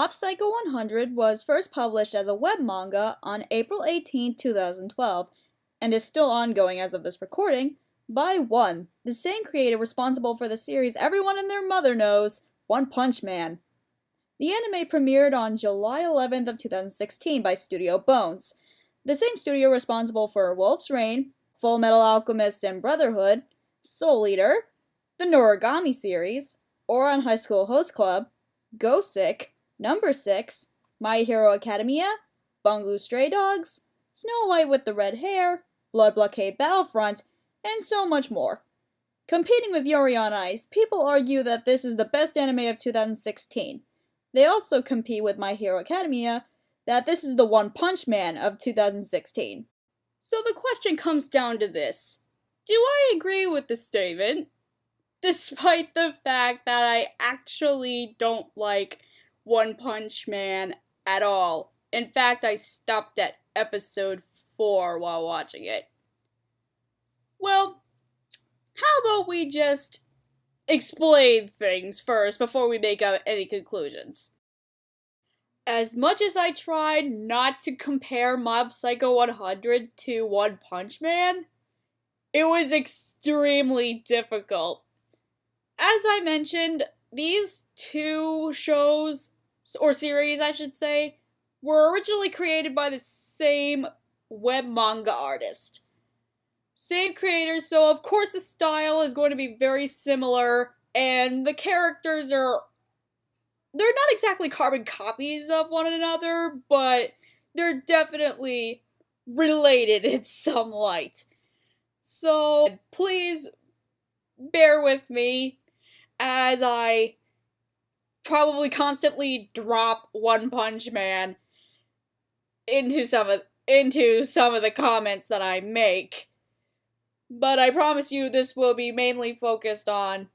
Mob Psycho 100 was first published as a web manga on April 18, 2012, and is still ongoing as of this recording, by One, the same creator responsible for the series everyone and their mother knows, One Punch Man. The anime premiered on July 11th of 2016 by Studio Bones, the same studio responsible for Wolf's Rain, Full Metal Alchemist and Brotherhood, Soul Eater, the Noragami series, Ouran High School Host Club, Go Sick, Number 6, My Hero Academia, Bungo Stray Dogs, Snow White with the Red Hair, Blood Blockade Battlefront, and so much more. Competing with Yuri on Ice, people argue that this is the best anime of 2016. They also compete with My Hero Academia, that this is the One Punch Man of 2016. So the question comes down to this. Do I agree with the statement? Despite the fact that I actually don't like One Punch Man at all. In fact, I stopped at episode 4 while watching it. Well, how about we just explain things first before we make up any conclusions? As much as I tried not to compare Mob Psycho 100 to One Punch Man, it was extremely difficult. As I mentioned, these two shows, or series I should say, were originally created by the same web manga artist. Same creator, so of course the style is going to be very similar, and the characters they're not exactly carbon copies of one another, but they're definitely related in some light. So please bear with me as I probably constantly drop One Punch Man into some of the comments that I make. But I promise you this will be mainly focused on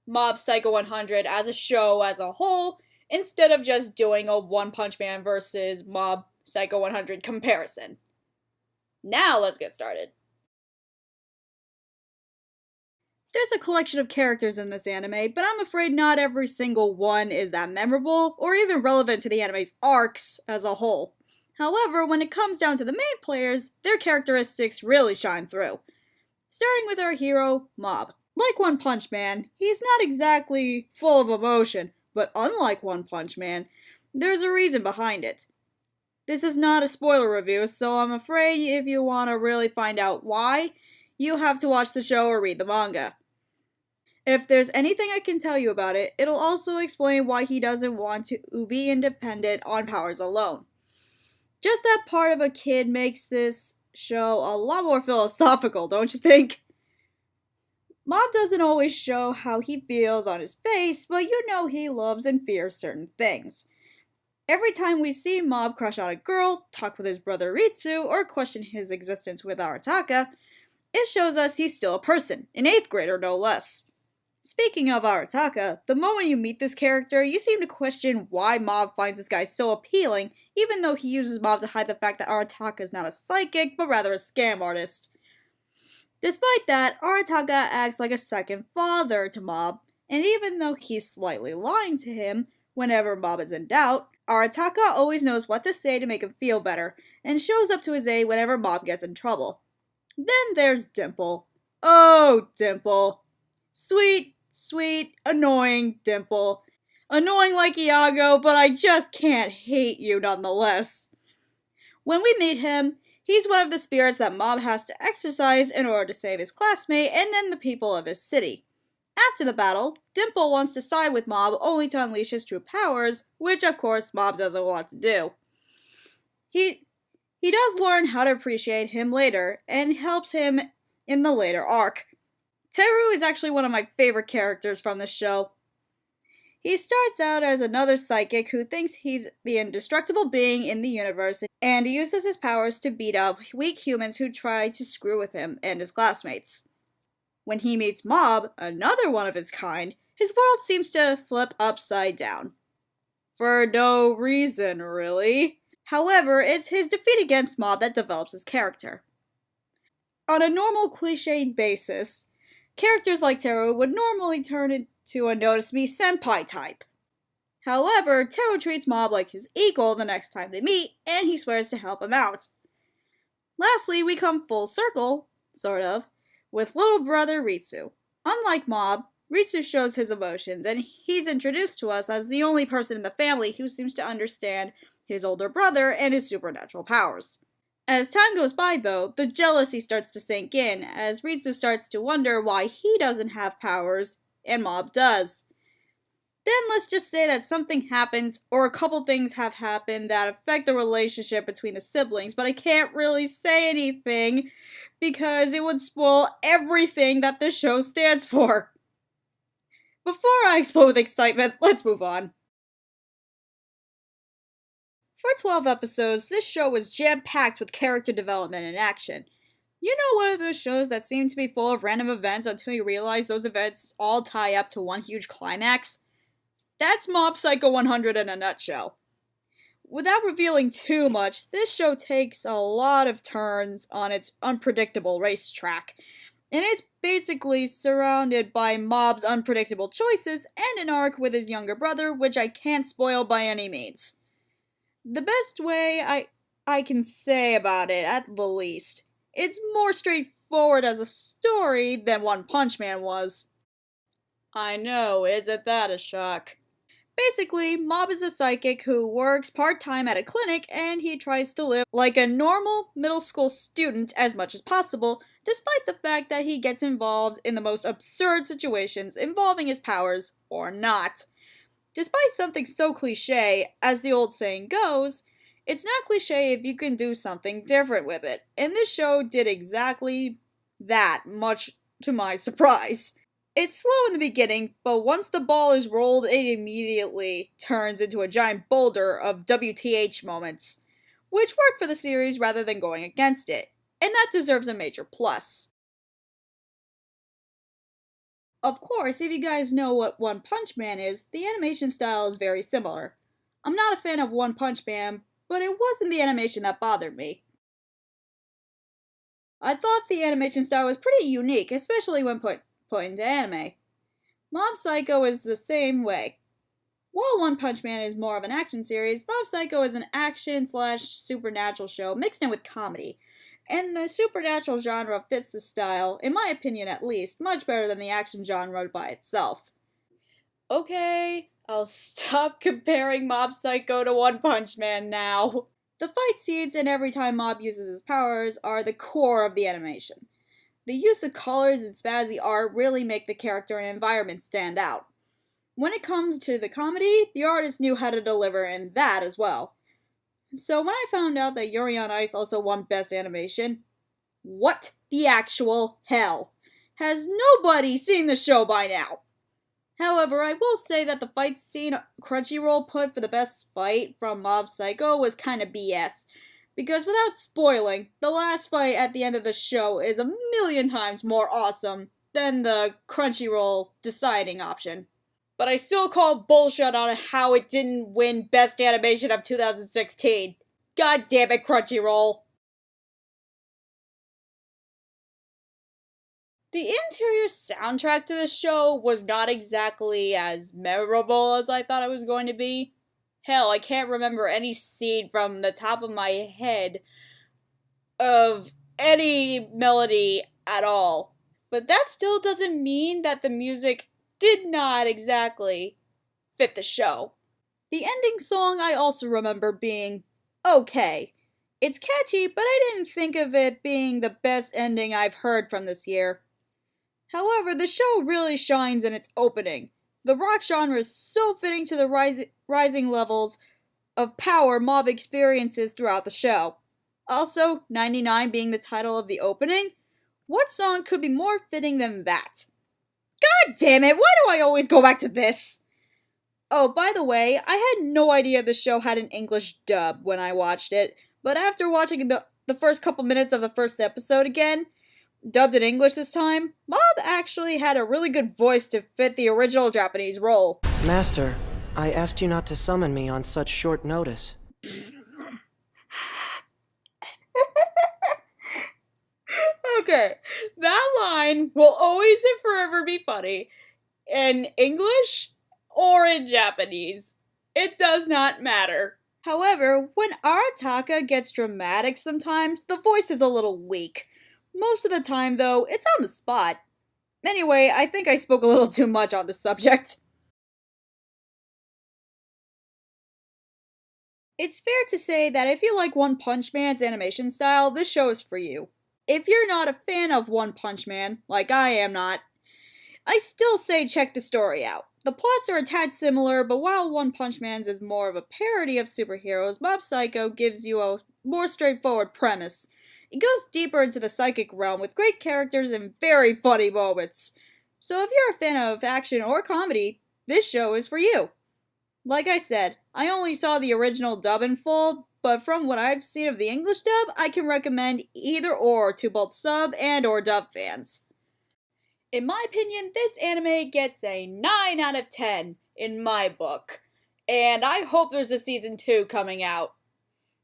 Mob Psycho 100 as a show as a whole, instead of just doing a One Punch Man versus Mob Psycho 100 comparison. Now let's get started. There's a collection of characters in this anime, but I'm afraid not every single one is that memorable, or even relevant to the anime's arcs as a whole. However, when it comes down to the main players, their characteristics really shine through. Starting with our hero, Mob. Like One Punch Man, he's not exactly full of emotion, but unlike One Punch Man, there's a reason behind it. This is not a spoiler review, so I'm afraid if you want to really find out why, you have to watch the show or read the manga. If there's anything I can tell you about it, it'll also explain why he doesn't want to be independent on powers alone. Just that part of a kid makes this show a lot more philosophical, don't you think? Mob doesn't always show how he feels on his face, but you know he loves and fears certain things. Every time we see Mob crush on a girl, talk with his brother Ritsu, or question his existence with Arataka, it shows us he's still a person, an 8th grader no less. Speaking of Arataka, the moment you meet this character, you seem to question why Mob finds this guy so appealing, even though he uses Mob to hide the fact that Arataka is not a psychic, but rather a scam artist. Despite that, Arataka acts like a second father to Mob, and even though he's slightly lying to him whenever Mob is in doubt, Arataka always knows what to say to make him feel better, and shows up to his aid whenever Mob gets in trouble. Then there's Dimple. Oh, Dimple. Sweet, sweet, annoying Dimple. Annoying like Iago, but I just can't hate you nonetheless. When we meet him, he's one of the spirits that Mob has to exercise in order to save his classmate and then the people of his city. After the battle, Dimple wants to side with Mob only to unleash his true powers, which of course Mob doesn't want to do. He does learn how to appreciate him later, and helps him in the later arc. Teru is actually one of my favorite characters from the show. He starts out as another psychic who thinks he's the indestructible being in the universe, and he uses his powers to beat up weak humans who try to screw with him and his classmates. When he meets Mob, another one of his kind, his world seems to flip upside down. For no reason, really. However, it's his defeat against Mob that develops his character. On a normal cliched basis, characters like Teru would normally turn into a notice me senpai type. However, Taro treats Mob like his equal the next time they meet, and he swears to help him out. Lastly, we come full circle, sort of, with little brother Ritsu. Unlike Mob, Ritsu shows his emotions, and he's introduced to us as the only person in the family who seems to understand his older brother and his supernatural powers. As time goes by, though, the jealousy starts to sink in, as Ritsu starts to wonder why he doesn't have powers, and Mob does. Then let's just say that something happens, or a couple things have happened that affect the relationship between the siblings, but I can't really say anything because it would spoil everything that this show stands for. Before I explode with excitement, let's move on. For 12 episodes, this show was jam-packed with character development and action. You know, one of those shows that seem to be full of random events until you realize those events all tie up to one huge climax? That's Mob Psycho 100 in a nutshell. Without revealing too much, this show takes a lot of turns on its unpredictable racetrack, and it's basically surrounded by Mob's unpredictable choices and an arc with his younger brother, which I can't spoil by any means. The best way I can say about it, at the least, it's more straightforward as a story than One Punch Man was. I know, isn't that a shock? Basically, Mob is a psychic who works part-time at a clinic, and he tries to live like a normal middle school student as much as possible, despite the fact that he gets involved in the most absurd situations involving his powers, or not. Despite something so cliche, as the old saying goes, it's not cliche if you can do something different with it, and this show did exactly that, much to my surprise. It's slow in the beginning, but once the ball is rolled, it immediately turns into a giant boulder of WTH moments, which work for the series rather than going against it, and that deserves a major plus. Of course, if you guys know what One Punch Man is, the animation style is very similar. I'm not a fan of One Punch Man, but it wasn't the animation that bothered me. I thought the animation style was pretty unique, especially when put into anime. Mob Psycho is the same way. While One Punch Man is more of an action series, Mob Psycho is an action/supernatural show mixed in with comedy. And the supernatural genre fits the style, in my opinion at least, much better than the action genre by itself. Okay, I'll stop comparing Mob Psycho to One Punch Man now. The fight scenes and every time Mob uses his powers are the core of the animation. The use of colors and spazzy art really make the character and environment stand out. When it comes to the comedy, the artist knew how to deliver in that as well. So when I found out that Yuri on Ice also won Best Animation, what the actual hell? Has nobody seen the show by now? However, I will say that the fight scene Crunchyroll put for the best fight from Mob Psycho was kinda BS. Because without spoiling, the last fight at the end of the show is a million times more awesome than the Crunchyroll deciding option. But I still call bullshit on how it didn't win Best Animation of 2016. God damn it, Crunchyroll. The interior soundtrack to the show was not exactly as memorable as I thought it was going to be. Hell, I can't remember any scene from the top of my head of any melody at all. But that still doesn't mean that the music did not exactly fit the show. The ending song I also remember being okay. It's catchy, but I didn't think of it being the best ending I've heard from this year. However, the show really shines in its opening. The rock genre is so fitting to the rising levels of power Mob experiences throughout the show. Also, 99 being the title of the opening, what song could be more fitting than that? God damn it, why do I always go back to this? Oh, by the way, I had no idea the show had an English dub when I watched it, but after watching the first couple minutes of the first episode again, dubbed in English this time, Mob actually had a really good voice to fit the original Japanese role. Master, I asked you not to summon me on such short notice. Okay, that line will always and forever be funny in English or in Japanese. It does not matter. However, when Arataka gets dramatic sometimes, the voice is a little weak. Most of the time, though, it's on the spot. Anyway, I think I spoke a little too much on the subject. It's fair to say that if you like One Punch Man's animation style, this show is for you. If you're not a fan of One Punch Man, like I am not, I still say check the story out. The plots are a tad similar, but while One Punch Man's is more of a parody of superheroes, Mob Psycho gives you a more straightforward premise. It goes deeper into the psychic realm with great characters and very funny moments. So if you're a fan of action or comedy, this show is for you. Like I said, I only saw the original dub in full, but from what I've seen of the English dub, I can recommend either or to both sub and or dub fans. In my opinion, this anime gets a 9 out of 10 in my book. And I hope there's a season 2 coming out.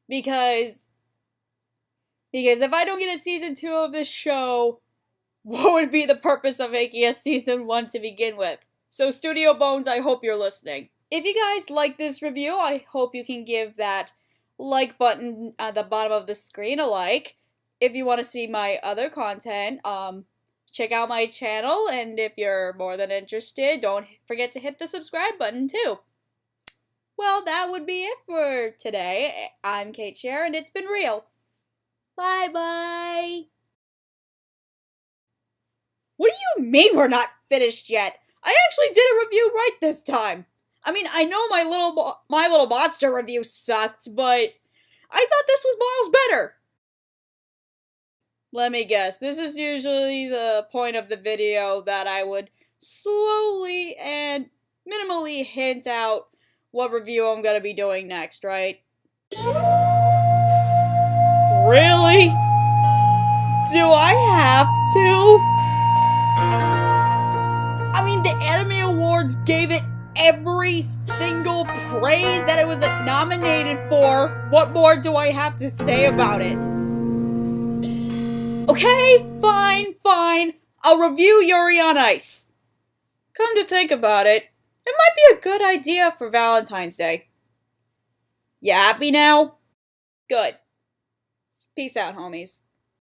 Because if I don't get a season 2 of this show, what would be the purpose of making a season 1 to begin with? So Studio Bones, I hope you're listening. If you guys like this review, I hope you can give that like button at the bottom of the screen a like. If you want to see my other content, check out my channel, and if you're more than interested, don't forget to hit the subscribe button too. Well, that would be it for today. I'm Cait Cher, and it's been real. Bye-bye! What do you mean we're not finished yet? I actually did a review right this time! I mean, I know my little monster review sucked, but I thought this was miles better. Let me guess, this is usually the point of the video that I would slowly and minimally hint out what review I'm gonna be doing next, right? Really? Do I have to? I mean, the Anime Awards gave it every single praise that it was nominated for. What more do I have to say about it? Okay, fine. I'll review Yuri on Ice. Come to think about it, it might be a good idea for Valentine's Day. You happy now? Good. Peace out, homies.